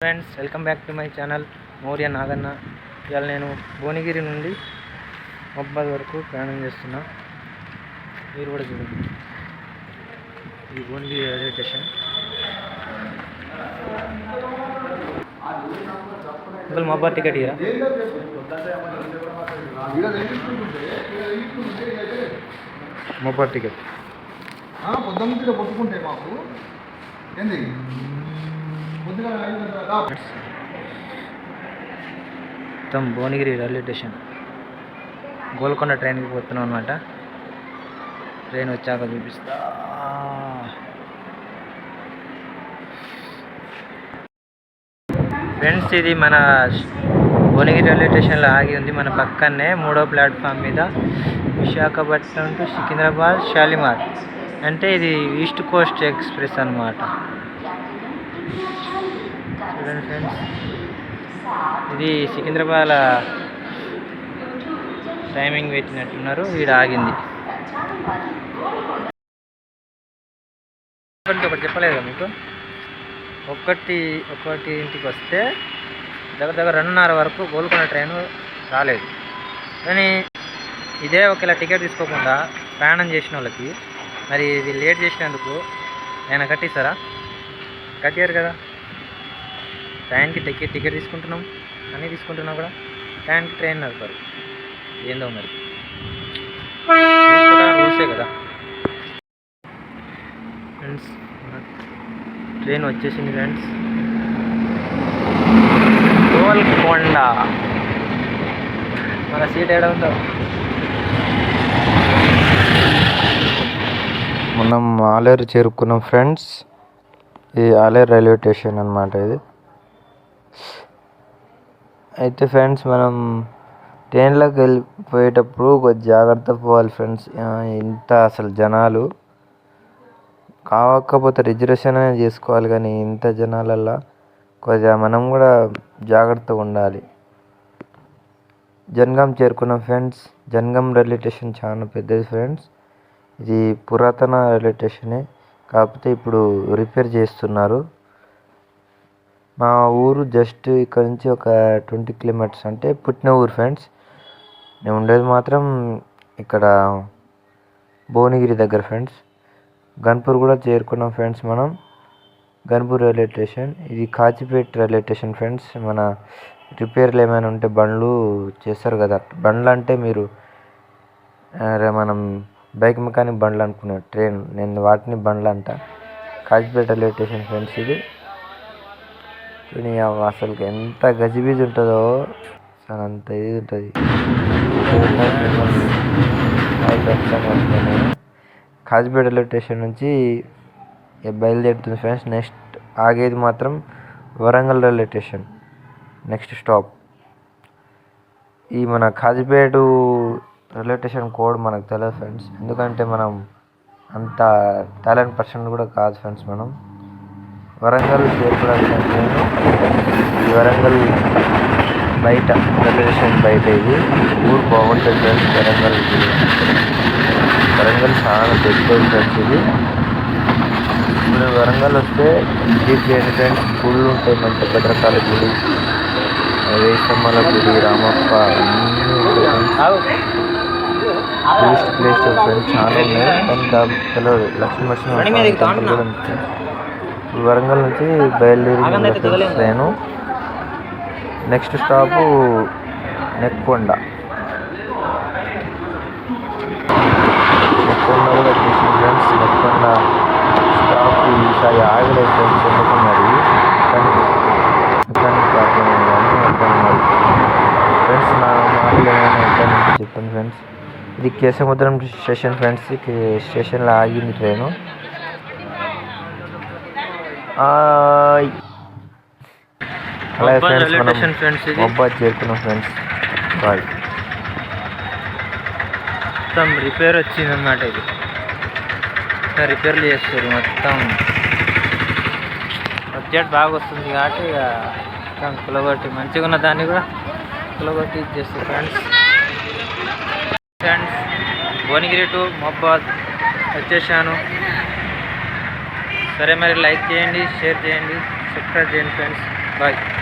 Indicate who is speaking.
Speaker 1: Friends, welcome back to my channel Maurya Naganna. ఇవాళ నేను భువనగిరి నుండి మహబాద్ వరకు ప్రయాణం చేస్తున్నా. మీరు కూడా చూడండి, ఈ భువనగిరి రైల్వే స్టేషన్. మహబాద్ టికెట్ ఇయరా మహబాద్ టికెట్
Speaker 2: పొద్దుగా పట్టుకుంటే మాకు ఏంది
Speaker 1: మొత్తం భువనగిరి రైల్వే స్టేషన్. గోల్కొండ ట్రైన్కి పోతున్నాం అనమాట. ట్రైన్ వచ్చాక చూపిస్తా. ఫ్రెండ్స్, ఇది మన భువనగిరి రైల్వే స్టేషన్లో ఆగి ఉంది. మన పక్కనే 3వ ప్లాట్ఫామ్ మీద విశాఖపట్నం టు సికింద్రాబాద్ షాలిమార్. అంటే ఇది ఈస్ట్ కోస్ట్ ఎక్స్ప్రెస్ అన్నమాట. చూడండి ఫ్రెండ్స్, ఇది సికింద్రాబాద్ టైమింగ్ పెట్టినట్టున్నారు. వీడు ఆగింది. ఒకటి చెప్పలేదు కదా మీకు, ఒకటింటికి వస్తే దగ్గర 2:30 వరకు గోల్కొండ ట్రైన్ రాలేదు. కానీ ఇదే ఒకవేళ టికెట్ తీసుకోకుండా ప్రయాణం చేసిన వాళ్ళకి మరి ఇది లేట్ చేసినందుకు ఆయన కట్టిస్తారా? కట్టారు కదా. ట్రైన్కి టికెట్ తీసుకుంటున్నాం, అన్నీ తీసుకుంటున్నాం కూడా, ట్రైన్కి ట్రైన్ నడపారు. ఏందో మరి రూల్సే కదా ఫ్రెండ్స్. ట్రైన్ వచ్చేసింది ఫ్రెండ్స్. గోల్కొండ మన సీట్ ఏడా ఉందో. మనం ఆలేరు చేరుకున్నాం ఫ్రెండ్స్. ఈ ఆలేరు రైల్వే స్టేషన్ అన్నమాట ఇది. అయితే ఫ్రెండ్స్, మనం ట్రైన్లోకి వెళ్ళిపోయేటప్పుడు కొద్ది జాగ్రత్త పోవాలి ఫ్రెండ్స్. ఇంత అసలు జనాలు కావకపోతే రిజర్వేషన్ అనేది చేసుకోవాలి, కానీ ఇంత జనాలల్లో కొద్దిగా మనం కూడా జాగ్రత్తగా ఉండాలి. జనగాం చేరుకున్నాం ఫ్రెండ్స్. జనగాం రైల్వే స్టేషన్ చాలా పెద్దది ఫ్రెండ్స్. ఇది పురాతన రైల్వే స్టేషనే, కాకపోతే ఇప్పుడు రిపేర్ చేస్తున్నారు. మా ఊరు జస్ట్ ఇక్కడ నుంచి ఒక 20 కిలోమీటర్స్, అంటే పుట్టిన ఊరు ఫ్రెండ్స్. నేను ఉండేది మాత్రం ఇక్కడ భువనగిరి దగ్గర ఫ్రెండ్స్. గన్పూర్ కూడా చేరుకున్నాం ఫ్రెండ్స్ మనం. Ghanpur railway station. ఇది కాచిపేట రైల్వే స్టేషన్ ఫ్రెండ్స్. మన రిపేర్లు ఏమైనా ఉంటే బండ్లు చేస్తారు కదా, బండ్లు అంటే మీరు మనం బైక్ మెకానిక్ బండ్లు అనుకునే ట్రైన్, నేను వాటిని బండ్లు అంట. కాచిపేట రైల్వే స్టేషన్ ఫ్రెండ్స్ ఇది. అసలు ఎంత గజిబిజి ఉంటుందో అసలు అంత ఇది ఉంటుంది. కాచిపేట రైల్వే స్టేషన్ నుంచి బయలుదేరుతుంది ఫ్రెండ్స్. నెక్స్ట్ ఆగేది మాత్రం Warangal railway station, next stop. ఈ మన కాచిపేట రైల్వే స్టేషన్ కోడ్ మనకు తెలియదు ఫ్రెండ్స్, ఎందుకంటే మనం అంత టాలెంట్ పర్సన్ కూడా కాదు ఫ్రెండ్స్. మనం వరంగల్ చేరుకోవడానికి ఈ వరంగల్ బయట రైల్వే స్టేషన్ బయట. ఇది ఊరు బాగుంటుంది ఫ్రెండ్స్. వరంగల్ చాలా పెద్దది ఫ్రెండ్స్. ఇది ఇప్పుడు వరంగల్ వస్తే విజిట్ చేయండి ఫ్రెండ్స్. గుళ్ళు ఉంటాయి, మంచి భద్రకాళి గుడి, వేసమ్మల గుడి, రామప్ప, టూరిస్ట్ ప్లేస్ ఫ్రెండ్స్ చాలా ఉన్నాయి. కానీ తెలియదు. లక్ష్మీ టెంపుల్ కూడా ఉంది. వరంగల్ నుంచి బయలుదేరి train. Next stop Nekkonda. Nekkonda కూడా వచ్చేసింది ఫ్రెండ్స్. నెక్కొండ స్టాప్ ఈసారి ఆగలేదు ఫ్రెండ్స్. ఎందుకు మరి మెకానిక్ ప్రాబ్లం కానీ అర్థం కాదు ఫ్రెండ్స్. నా మాటలు ఏమైనా ఎక్కడి నుంచి చెప్పాను ఫ్రెండ్స్. ఇది కేసముద్రం స్టేషన్ ఫ్రెండ్స్. స్టేషన్లో ఆగింది ట్రైను. అలాగే ఫ్రెండ్స్, మనం మహబాద్ చేరుకున్నాం ఫ్రెండ్స్. బాయ్. మొత్తం రిపేర్ వచ్చింది అన్నమాట. ఇది రిపేర్లు చేస్తారు. మొత్తం బడ్జెట్ బాగా వస్తుంది కాబట్టి ఇక మొత్తం కులగొట్టి మంచిగా ఉన్న దాన్ని కూడా కులగొట్టి ఇచ్చేస్తారు ఫ్రెండ్స్. భువనగిరి టు మహబాద్ వచ్చేసాను. సరే మరి లైక్ చేయండి, షేర్ చేయండి, సబ్స్క్రైబ్ చేయండి ఫ్రెండ్స్. బాయ్.